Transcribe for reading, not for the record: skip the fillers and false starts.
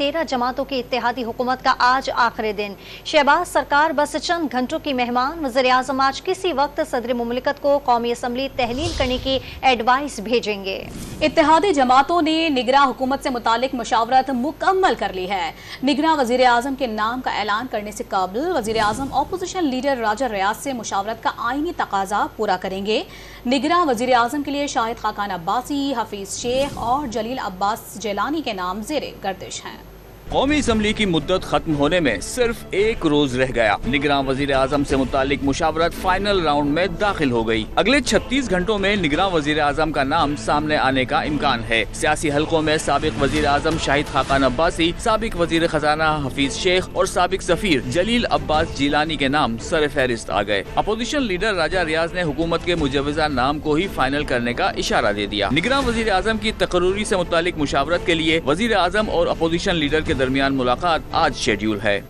13 जमातों की इत्तेहादी हुकूमत का आज आखिरी दिन। शहबाज सरकार बस चंद घंटों की मेहमान। वज़ीर-ए-आज़म आज किसी वक्त सदर मुमलिकत को कौमी असम्बली तहलील करने की एडवाइस भेजेंगे। इत्तेहादी जमातों ने निगरां हुकूमत से मुतालिक मुशावरत मुकम्मल कर ली है। निगरां वज़ीर-ए-आज़म के नाम का ऐलान करने से कबल वज़ीर-ए-आज़म अपोजिशन लीडर राजा रियाज से मुशावरत का आईनी तकाजा पूरा करेंगे। निगरां वज़ीर-ए-आज़म के लिए शाहिद खाकान अब्बासी, हफीज शेख और जलील अब्बास जिलानी के नाम ज़ेरे गर्दिश हैं। कौमी असम्बली की मुद्दत खत्म होने में सिर्फ एक रोज रह गया। निगरां वजीर आजम से मुतालिक मुशावरत फाइनल राउंड में दाखिल हो गई। अगले 36 घंटों में निगरां वजीर आजम का नाम सामने आने का इम्कान है। सियासी हलकों में साबिक वजीर आजम शाहिद खाकान अब्बासी, साबिक वजीर खजाना हफीज शेख और साबिक सफीर जलील अब्बास जिलानी के नाम सर फहरिस्त आ गए। अपोजिशन लीडर राजा रियाज ने हुकूमत के मुजव्वज़ा नाम को ही फाइनल करने का इशारा दे दिया। निगरां वजीर आजम की तकर्रूरी से मुतालिक मुशावरत के लिए वजीर आजम और अपोजिशन लीडर के दरमियान मुलाकात आज शेड्यूल है।